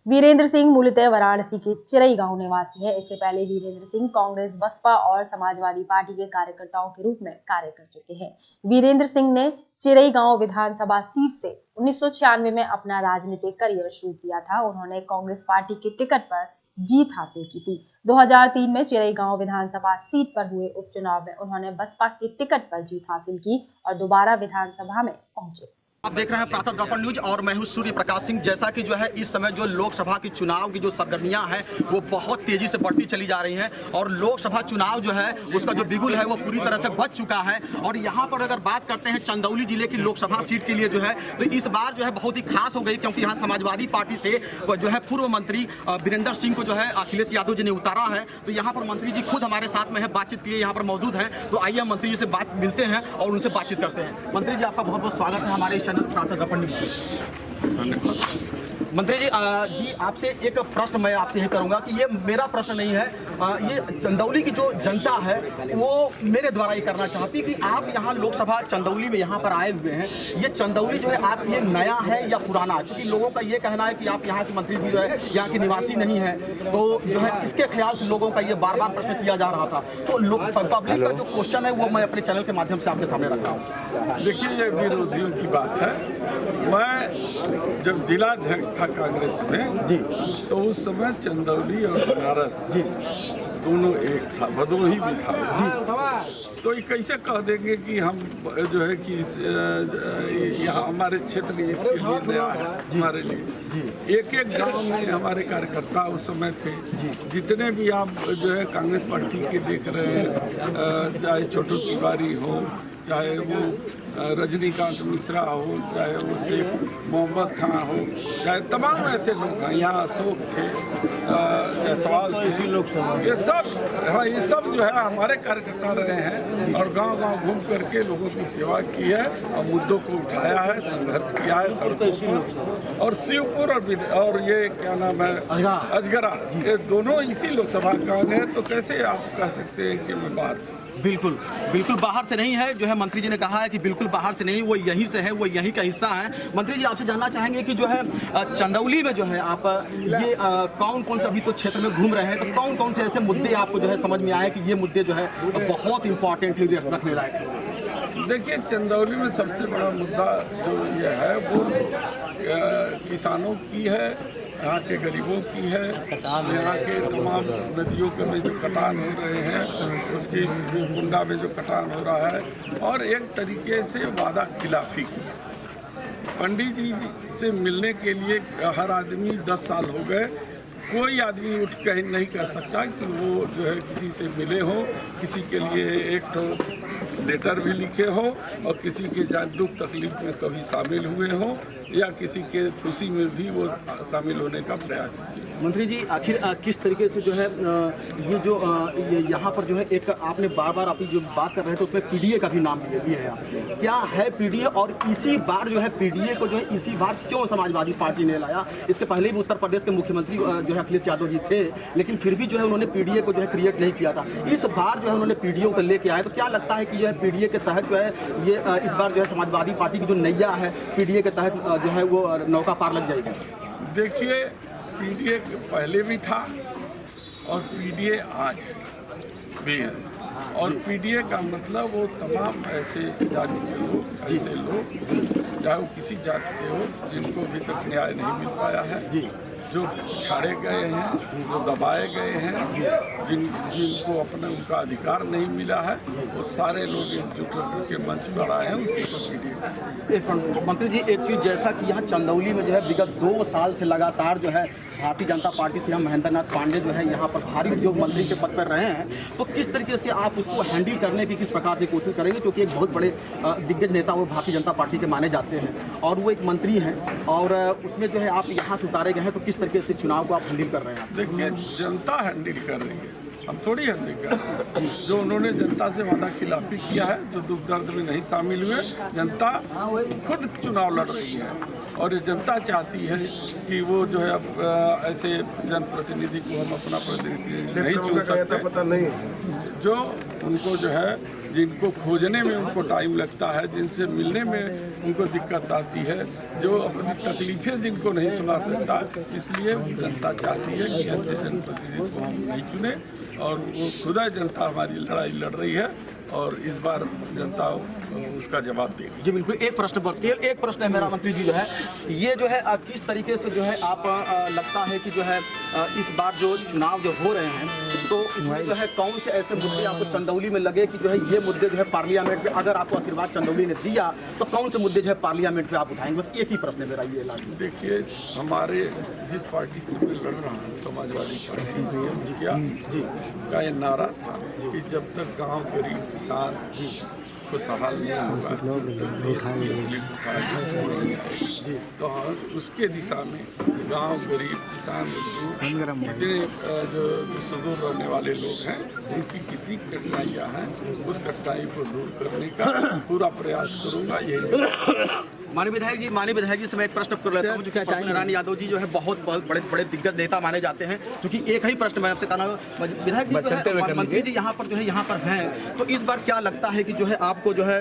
वीरेंद्र सिंह मूलतः वाराणसी के चिरई गांव निवासी है। इससे पहले वीरेंद्र सिंह कांग्रेस, बसपा और समाजवादी पार्टी के कार्यकर्ताओं के रूप में कार्य कर चुके हैं। वीरेंद्र सिंह ने चिरई गांव विधानसभा सीट से 1996 में अपना राजनीतिक करियर शुरू किया था। उन्होंने कांग्रेस पार्टी के टिकट पर जीत हासिल की थी। 2003 में चिरई गांव विधानसभा सीट पर हुए उपचुनाव में उन्होंने बसपा के टिकट पर जीत हासिल की और दोबारा विधानसभा में पहुंचे। आप देख रहे हैं प्रातः दर्पण न्यूज और मैं हूं सूर्य प्रकाश सिंह। जैसा कि जो है इस समय जो लोकसभा के चुनाव की जो सरगर्मियां हैं वो बहुत तेजी से बढ़ती चली जा रही हैं और लोकसभा चुनाव जो है उसका जो बिगुल है वो पूरी तरह से बच चुका है। और यहां पर अगर बात करते हैं चंदौली जिले की लोकसभा सीट के लिए जो है तो इस बार जो है बहुत ही खास हो गई, क्योंकि यहाँ समाजवादी पार्टी से जो है पूर्व मंत्री वीरेंद्र सिंह को जो है अखिलेश यादव जी ने उतारा है। तो यहाँ पर मंत्री जी खुद हमारे साथ में है, बातचीत के लिए यहाँ पर मौजूद है। तो आइए हम मंत्री जी से बात मिलते हैं और उनसे बातचीत करते हैं। मंत्री जी, आपका बहुत बहुत स्वागत है हमारे चैनल प्रातः दर्पण न्यूज। मंत्री जी, आपसे एक प्रश्न मैं आपसे ये करूंगा कि ये मेरा प्रश्न नहीं है, ये चंदौली की जो जनता है वो मेरे द्वारा ये करना चाहती कि आप यहाँ लोकसभा चंदौली में यहाँ पर आए हुए हैं। ये चंदौली जो है आप ये नया है या पुराना? क्योंकि लोगों का ये कहना है कि आप यहाँ के मंत्री जी जो है यहाँ के निवासी नहीं है, तो जो है इसके ख्याल से लोगों का ये बार बार प्रश्न किया जा रहा था। तो पब्लिक का जो क्वेश्चन है वो मैं अपने चैनल के माध्यम से आपके सामने रख रहा हूँ। देखिए, ये विरोधियों की बात है। मैं जब जिलाध्यक्ष था कांग्रेस में जी, तो उस समय चंदौली और बनारस जी दोनों एक था, भदोही भी था जी। तो ये कैसे कह देंगे कि हम जो है कि यहाँ हमारे क्षेत्र में इसके लिए नया है हमारे लिए। एक एक गांव में हमारे कार्यकर्ता उस समय थे। जितने भी आप जो है कांग्रेस पार्टी के देख रहे हैं, चाहे छोटू तिवारी हो, चाहे वो रजनीकांत मिश्रा हो, चाहे वो शेख मोहम्मद खान हो, चाहे तमाम ऐसे लोग हैं, यहाँ अशोक थे, जायसवाल थे, ये सब जो है हमारे कार्यकर्ता रहे हैं और गांव-गांव घूम करके लोगों की सेवा की है और मुद्दों को उठाया है, संघर्ष किया है सड़कों पर। और शिवपुर और ये क्या नाम है अजगरा, ये दोनों इसी लोकसभा का है। तो कैसे आप कह सकते हैं कि मैं बाहर से? बिल्कुल बिल्कुल बाहर से नहीं है। जो है मंत्री जी ने कहा है कि बिल्कुल बाहर से नहीं, वो यहीं से है, वो यहीं का हिस्सा है। मंत्री जी, आपसे जानना चाहेंगे कि जो है चंदौली में जो है आप ये कौन कौन से अभी तो क्षेत्र में घूम रहे हैं, तो कौन कौन से ऐसे मुद्दे आपको जो है समझ में आए कि ये मुद्दे जो है बहुत इंपॉर्टेंट है, रखने लायक है? देखिए, चंदौली में सबसे बड़ा मुद्दा जो ये है वो किसानों की है, यहाँ के गरीबों की है, यहाँ के तमाम नदियों के में जो कटान हो रहे हैं उसकी कुंडा में जो कटान हो रहा है, और एक तरीके से वादा खिलाफी की। पंडित जी से मिलने के लिए हर आदमी 10 साल हो गए, कोई आदमी उठ कर नहीं कह सकता कि वो जो है किसी से मिले हो, किसी के लिए एक तो लेटर भी लिखे हो और किसी के दुख तकलीफ में कभी शामिल हुए हो या किसी के खुशी में भी वो शामिल होने का प्रयास किया। मंत्री जी, आखिर किस तरीके से जो है ये जो यहाँ पर जो है एक आपने बार बार अपनी जो बात कर रहे थे उसमें पीडीए का भी नाम भी है, क्या है पीडीए? और इसी बार जो है पीडीए को जो है इसी बार क्यों समाजवादी पार्टी ने लाया? इसके पहले भी उत्तर प्रदेश के मुख्यमंत्री जो है अखिलेश यादव जी थे, लेकिन फिर भी जो है उन्होंने पीडीए को जो है क्रिएट नहीं किया था। इस बार जो है उन्होंने पीडीए को लेके आए, तो क्या लगता है कि यह पीडीए के तहत जो है ये इस बार जो है समाजवादी पार्टी की जो नैया है पीडीए के तहत जो है वो नौका पार लग जाएगी? देखिए, पीडीए पहले भी था और पीडीए आज भी है, और पीडीए का मतलब वो तमाम ऐसे जाति के लोग, ऐसे लोग चाहे वो किसी जाति से हो जिनको अभी तक न्याय नहीं मिल पाया है जी, जो छाड़े गए हैं, जो दबाए गए हैं, जिनको अपना उनका अधिकार नहीं मिला है, वो सारे लोग एकजुट होकर के मंच पर आए हैं, उसी को पीडीए। मंत्री जी, एक चीज़ जैसा कि यहाँ चंदौली में जो है विगत 2 साल से लगातार जो है भारतीय जनता पार्टी से हम महेंद्र नाथ पांडे जो है यहाँ पर भारी जो मंत्री के पद पर रहे हैं, तो किस तरीके से आप उसको हैंडल करने की किस प्रकार से कोशिश करेंगे? क्योंकि एक बहुत बड़े दिग्गज नेता वो भारतीय जनता पार्टी के माने जाते हैं और वो एक मंत्री हैं, और उसमें जो है आप यहाँ से उतारे गए हैं, तो किस तरीके से चुनाव को आप हैंडल कर रहे हैं? देखिए, जनता हैंडल कर रही है, हम थोड़ी हैंडल कर रहे हैं। जो उन्होंने जनता से वादा खिलाफी किया है, जो दुख दर्द में नहीं शामिल हुए, जनता खुद चुनाव लड़ रही है और ये जनता चाहती है कि वो जो है अब ऐसे जनप्रतिनिधि को हम अपना प्रतिनिधि नहीं चुन सकते, जो उनको जो है जिनको खोजने में उनको टाइम लगता है, जिनसे मिलने में उनको दिक्कत आती है, जो अपनी तकलीफें जिनको नहीं सुना सकता, इसलिए जनता चाहती है कि ऐसे जनप्रतिनिधि को हम नहीं चुने और वो खुदा जनता हमारी लड़ाई लड़ रही है और इस बार जनता उसका जवाब देगी। जी बिल्कुल। एक प्रश्न है मेरा मंत्री जी, जो है ये जो है किस तरीके से जो है आप लगता है कि जो है इस बार जो चुनाव जो हो रहे हैं तो इसमें जो है कौन से ऐसे मुद्दे आपको चंदौली में लगे कि जो है ये मुद्दे जो है पार्लियामेंट में, अगर आपको आशीर्वाद चंदौली ने दिया तो कौन से मुद्दे जो है पार्लियामेंट में आप उठाएंगे? बस एक ही प्रश्न है मेरा ये लास्ट। देखिए, हमारे जिस पार्टी से मैं लड़ रहा हूँ, समाजवादी पार्टी से, मुखिया जी का ये नारा था कि जब तक गाँव गरीब किसान खुशहाल नहीं होगा तो उसके दिशा में गांव गरीब किसान जितने जो सुदूर रहने वाले लोग हैं उनकी कितनी कठिनाइयाँ हैं, उस कठिनाई को दूर करने का पूरा प्रयास करूँगा। यही माननीय विधायक जी से मैं एक प्रश्न कर लेता हूँ। प्रभु नारायण यादव जी जो है बहुत बड़े दिग्गज नेता माने जाते हैं, क्योंकि एक ही प्रश्न मैं आपसे करना विधायक जी जो है, मंत्री जी यहाँ पर हैं, तो इस बार क्या लगता है कि जो है आपको जो है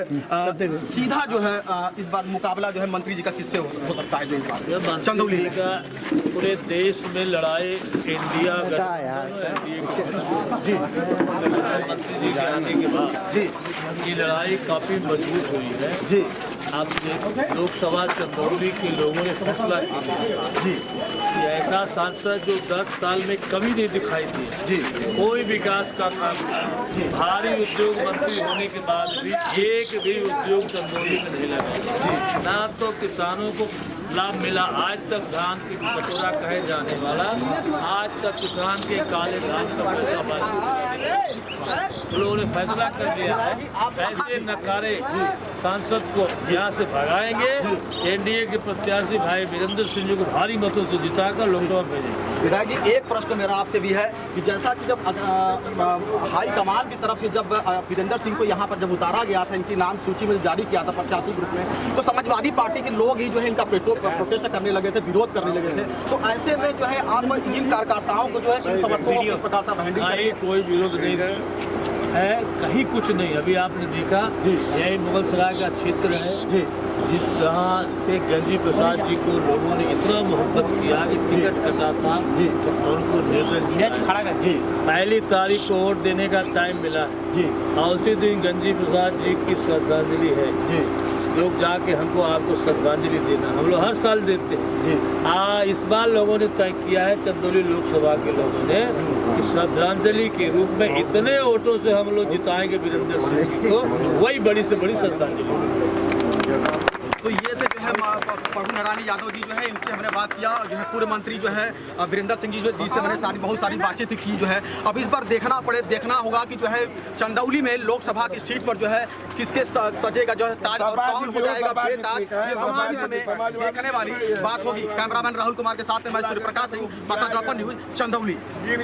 सीधा जो है इस बार मुकाबला जो है मंत्री जी का किससे हो सकता है? जो चंदौली का पूरे देश में लड़ाई इंडिया जी मंत्री जी के आने के बाद जी ये लड़ाई काफी मजबूत हुई है जी। आप लोकसभा चंदौली के लोगों ने फैसला किया जी कि ऐसा सांसद जो 10 साल में कमी नहीं दिखाई दी जी, कोई विकास का काम जी, भारी उद्योग मंत्री होने के बाद भी एक भी उद्योग चंदौली में नहीं लगा जी, ना तो किसानों को लाभ मिला। आज तक धान की कटोरा कहे जाने वाला आज तक किसान के काले धान का पैसा बाकी लोगों ने फैसला कर लिया है ऐसे नकारे सांसद को यहाँ से भगाएंगे। एनडीए के प्रत्याशी भाई वीरेंद्र सिंह जी को भारी मतों से जिताकर लोकसभा भेजेंगे। विधायक जी, एक प्रश्न मेरा आपसे भी है कि जैसा कि जब हाई कमान की तरफ से जब वीरेंद्र सिंह को यहाँ पर जब उतारा गया था, इनकी नाम सूची में जारी किया था प्रत्याशी ग्रुप में, तो समाजवादी पार्टी के लोग ही जो है इनका प्रोटेस्ट करने लगे थे, विरोध करने लगे थे। तो ऐसे में जो है आप इन कार्यकर्ताओं को जो है इन समर्थकों को किस प्रकार से हैंडल करेंगे? कोई विरोध नहीं है, कहीं कुछ नहीं। अभी आपने देखा यही मुगलसराय का क्षेत्र है जी, जिस तरह से गंजी प्रसाद जी को लोगों ने इतना मोहब्बत किया कि टिकट कटा था जी, तो उनको निर्दल खड़ा कर जी, पहली तारीख को वोट देने का टाइम मिला जी, और उसी दिन गंजी प्रसाद जी की श्रद्धांजलि है जी। लोग जाके हमको आपको श्रद्धांजलि देना, हम लोग हर साल देते हैं जी। इस बार लोगों ने तय किया है, चंदौली लोकसभा के लोगों ने, कि श्रद्धांजलि के रूप में इतने वोटों से हम लोग जिताएंगे वीरेंद्र सिंह जी को, वही बड़ी से बड़ी श्रद्धांजलि। तो ये थे जो है प्रभु नारायण यादव जी जो है, इनसे हमने बात किया जो है पूर्व मंत्री जो है वीरेंद्र सिंह जी से मैंने बहुत सारी बातचीत की जो है। अब इस बार देखना होगा कि जो है चंदौली में लोकसभा की सीट पर जो है किसके सजेगा जो है ताज और कौन हो जाएगा बेताज, ये हमारी समय देखने वाली बात होगी। कैमरामैन राहुल कुमार के साथ मैं सूर्य प्रकाश सिंह, पत्रकार न्यूज, चंदौली।